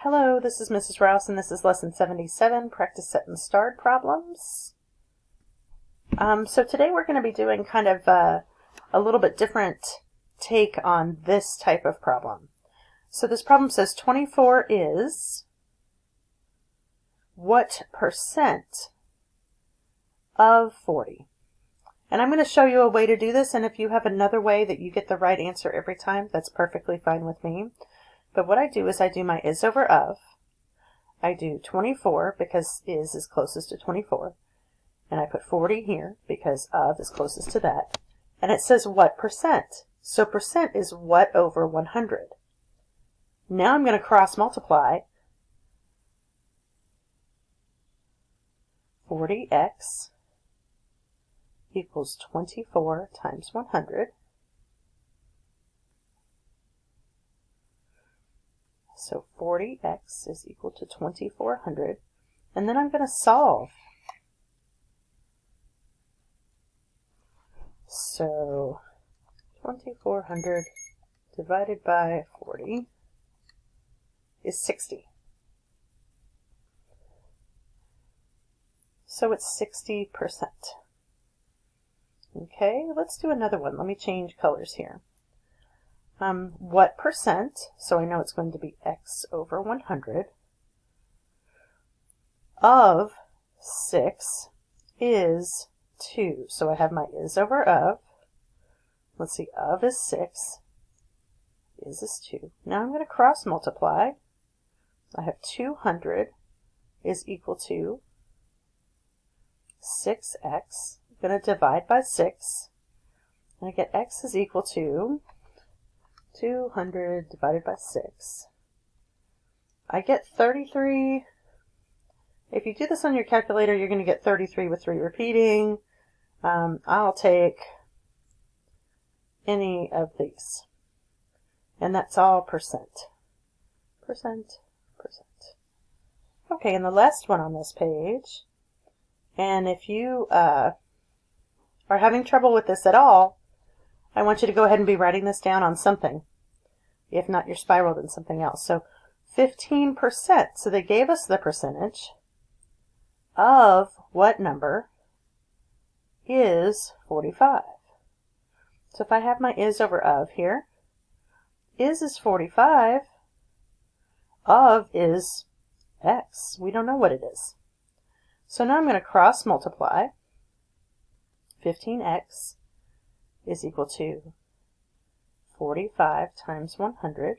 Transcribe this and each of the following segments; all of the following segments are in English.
Hello, this is Mrs. Rouse, and this is Lesson 77, Practice Set and Starred Problems. So today we're going to be doing kind of a little bit different take on this type of problem. So this problem says 24 is what percent of 40? And I'm going to show you a way to do this, and if you have another way that you get the right answer every time, that's perfectly fine with me. But what I do is I do my is over of. I do 24 because is closest to 24. And I put 40 here because of is closest to that. And it says what percent. So percent is what over 100. Now I'm going to cross multiply 40x equals 24 times 100. So 40x is equal to 2400. And then I'm going to solve. So 2400 divided by 40 is 60. So it's 60%. Okay, let's do another one. Let me change colors here. What percent, so I know it's going to be x over 100, of 6 is 2. So I have my is over of. Let's see, of is 6, is 2. Now I'm going to cross multiply. I have 200 is equal to 6x. I'm going to divide by 6. And I get x is equal to 200 divided by 6. I get 33. If you do this on your calculator, you're going to get 33 with 3 repeating. I'll take any of these. And that's all percent. Percent. Okay, and the last one on this page. And if you are having trouble with this at all, I want you to go ahead and be writing this down on something. If not your spiral, then something else. So 15%. So they gave us the percentage of what number is 45. So if I have my is over of here, is 45, of is x. We don't know what it is. So now I'm going to cross multiply. 15x is equal to 45 times 100.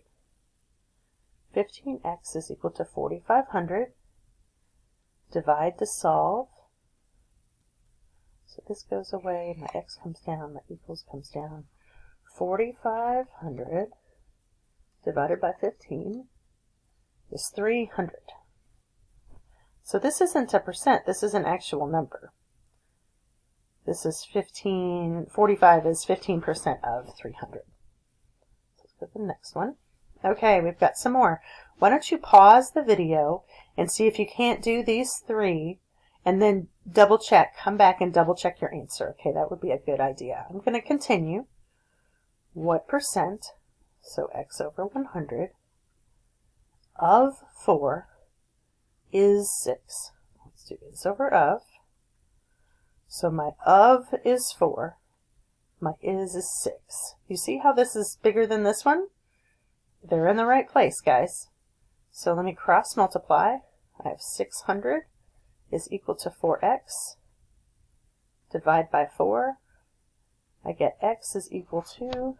15x is equal to 4,500. Divide to solve. So this goes away, my x comes down, my equals comes down. 4,500 divided by 15 is 300. So this isn't a percent, this is an actual number. This is 45 is 15% of 300. Let's go to the next one. Okay, we've got some more. Why don't you pause the video and see if you can't do these 3 and then double check, come back and double check your answer. Okay, that would be a good idea. I'm going to continue. What percent, so x over 100, of 4 is 6. Let's do is over of. So my of is 4. My is 6. You see how this is bigger than this one? They're in the right place, guys. So let me cross multiply. I have 600 is equal to 4x. Divide by 4. I get x is equal to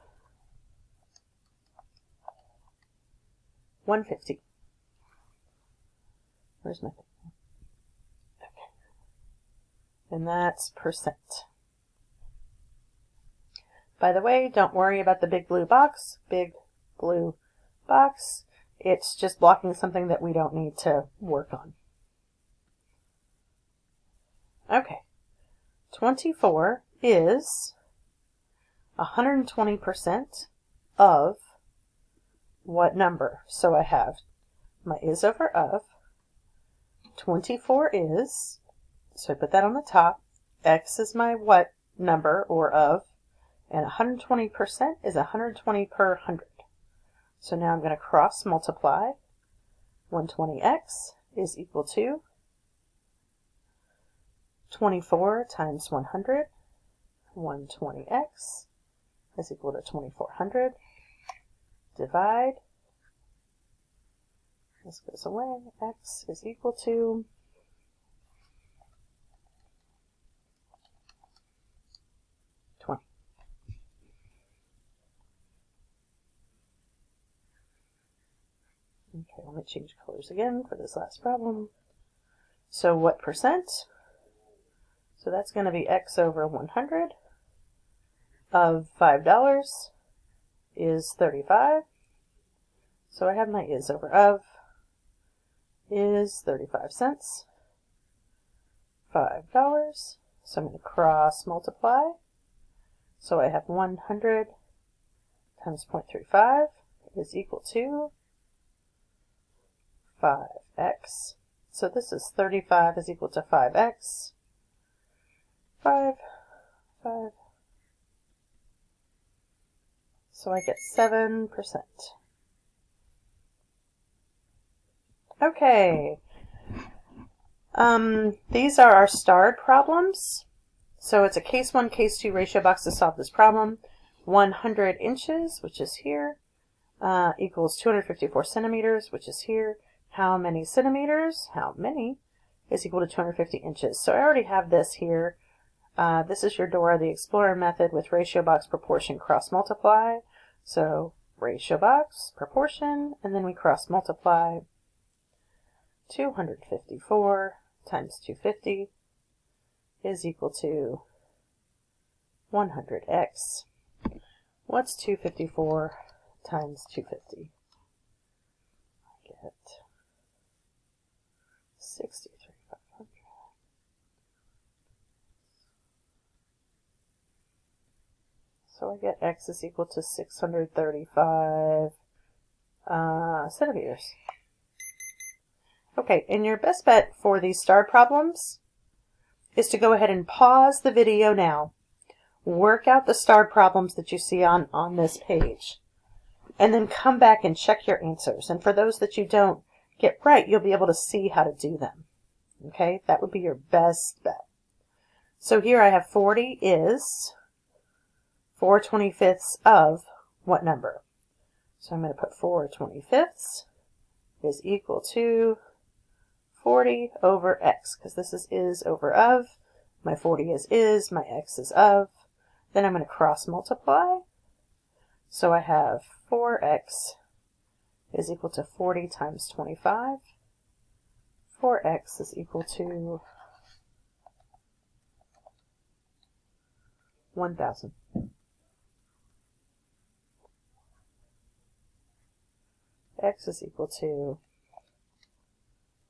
150. Where's my thing? Okay. And that's percent. By the way, don't worry about the big blue box. Big blue box. It's just blocking something that we don't need to work on. Okay. 24 is 120% of what number? So I have my is over of. 24 is, so I put that on the top. X is my what number or of. And 120% is 120 per 100. So now I'm going to cross multiply. 120x is equal to 24 times 100. 120x is equal to 2400. Divide. This goes away. X is equal to 20. Okay, let me change colors again for this last problem. So what percent? So that's going to be x over 100 of $5 is 35. So I have my is over of is 35 cents. $5. So I'm going to cross multiply. So I have 100 times 0.35 is equal to 5x. So this is 35 is equal to 5x. 5. So I get 7%. Okay. These are our starred problems. So it's a case 1, case 2 ratio box to solve this problem. 100 inches, which is here, equals 254 centimeters, which is here. How many centimeters? How many is equal to 250 inches? So I already have this here. This is your Dora the Explorer method with ratio box proportion cross multiply. So ratio box proportion, and then we cross multiply. 254 times 250 is equal to 100x. What's 254 times 250? I get 63,500. So I get x is equal to 635 centimeters. Okay, and your best bet for these starred problems is to go ahead and pause the video now, work out the starred problems that you see on this page, and then come back and check your answers. And for those that you don't get right, you'll be able to see how to do them. Okay, that would be your best bet. So here I have 40 is 4/25 of what number? So I'm going to put 4/25 is equal to 40 over x, because this is over of. My 40 is, my x is of. Then I'm going to cross multiply. So I have 4x is equal to 40 times 25. 4x is equal to 1,000. X is equal to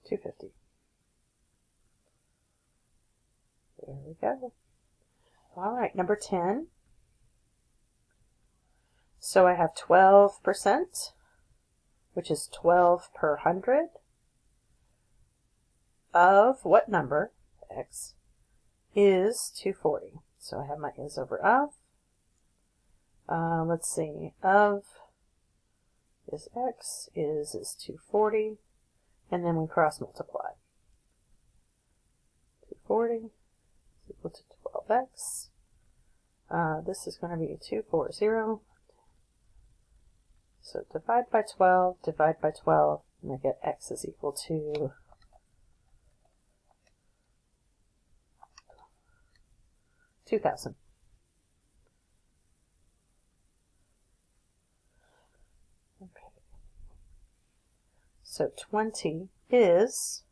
250. There we go. All right, number 10. So I have 12%, which is 12 per 100, of what number, x, is 240. So I have my is over of. Let's see, of is x, is 240. And then we cross multiply. 240 is equal to 12x. This is going to be 240. So divide by 12, and I get x is equal to 2,000. So 20 is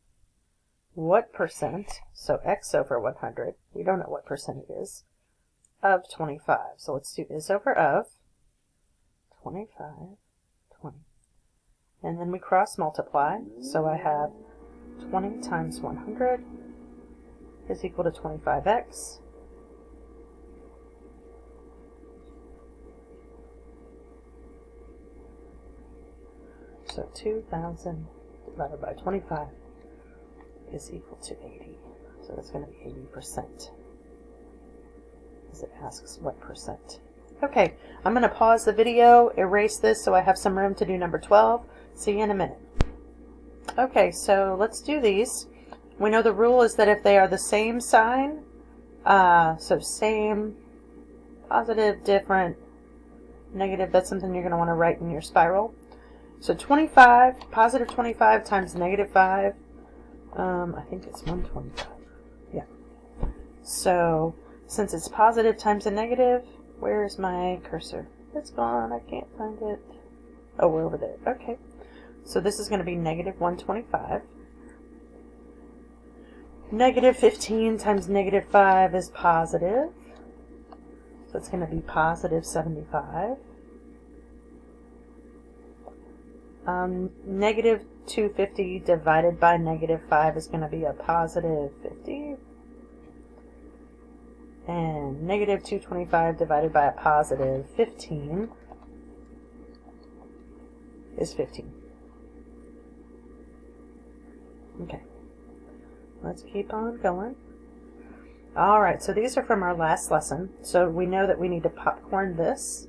what percent? So x over 100, we don't know what percent it is, of 25. So let's do is over of 25, 20. And then we cross multiply. So I have 20 times 100 is equal to 25x. So 2,000 divided by 25 is equal to 80. So that's going to be 80%. As it asks what percent. Okay, I'm going to pause the video, erase this so I have some room to do number 12. See you in a minute. Okay, so let's do these. We know the rule is that if they are the same sign, so same, positive, different, negative, that's something you're going to want to write in your spiral. So 25, positive 25 times negative 5, I think it's 125. Yeah. So since it's positive times a negative, where's my cursor? It's gone. I can't find it. Oh, we're over there. Okay. So this is going to be negative 125. Negative 15 times negative 5 is positive. So it's going to be positive 75. Negative 250 divided by negative 5 is going to be a positive 50. And negative 225 divided by a positive 15 is 15. Okay, let's keep on going. Alright, so these are from our last lesson. So we know that we need to popcorn this.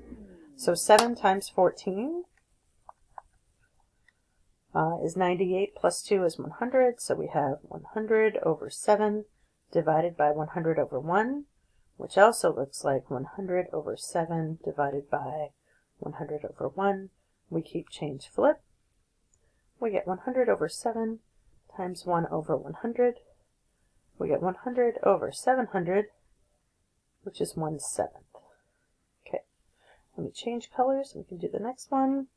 So 7 times 14 is 98, plus 2 is 100. So we have 100 over 7 divided by 100 over 1, which also looks like 100 over 7 divided by 100 over 1. We keep change flip. We get 100 over 7 times 1 over 100. We get 100 over 700, which is 1/7. Okay, let me change colors and we can do the next one.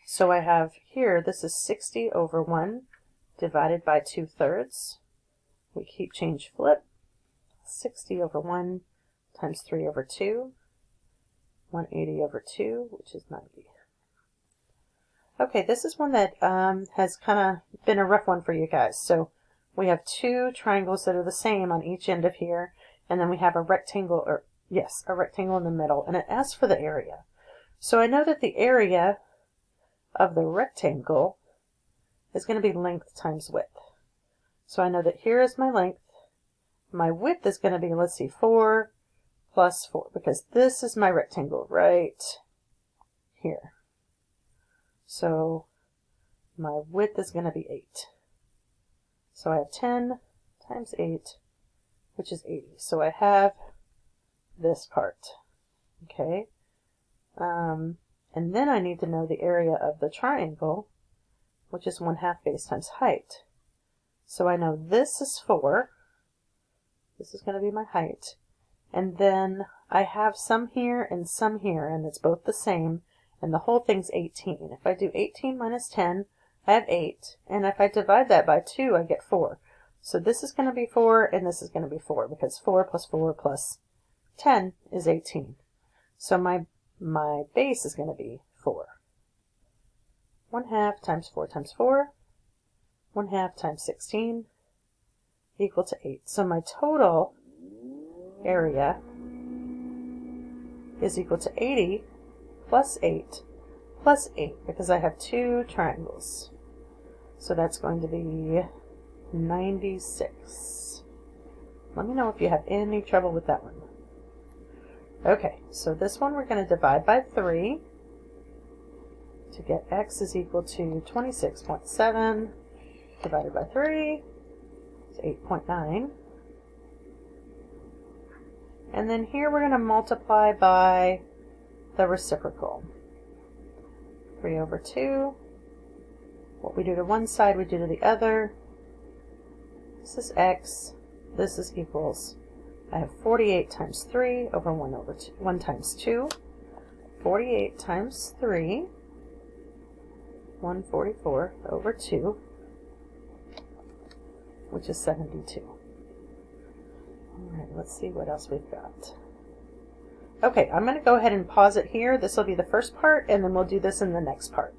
So I have here, this is 60 over 1 divided by 2/3. We keep change flip. 60 over 1 times 3 over 2. 180 over 2, which is 90. Okay, this is one that has kind of been a rough one for you guys. So we have two triangles that are the same on each end of here, and then we have a rectangle, or yes, a rectangle in the middle, and it asks for the area. So I know that the area of the rectangle is going to be length times width. So I know that here is my length. My width is going to be, let's see, 4 plus 4, because this is my rectangle right here. So my width is going to be 8. So I have 10 times 8, which is 80. So I have this part. Okay. And then I need to know the area of the triangle, which is 1/2 base times height. So I know this is 4. This is going to be my height. And then I have some here, and it's both the same, and the whole thing's 18. If I do 18 minus 10, I have 8, and if I divide that by 2, I get 4. So this is going to be 4, and this is going to be 4, because 4 plus 4 plus 10 is 18. So my base is going to be 4. 1/2 times 4 times 4, 1/2 times 16, equal to 8. So my total area is equal to 80 plus 8 plus 8, because I have two triangles. So that's going to be 96. Let me know if you have any trouble with that one. Okay, so this one we're going to divide by 3 to get x is equal to 26.7 divided by 3 is 8.9. And then here we're going to multiply by the reciprocal. 3 over 2. What we do to one side, we do to the other. This is x. This is equals, I have 48 times 3 over 1 over 2, 1 times 2. 48 times 3, 144 over 2, which is 72. Alright, let's see what else we've got. Okay, I'm going to go ahead and pause it here. This will be the first part, and then we'll do this in the next part.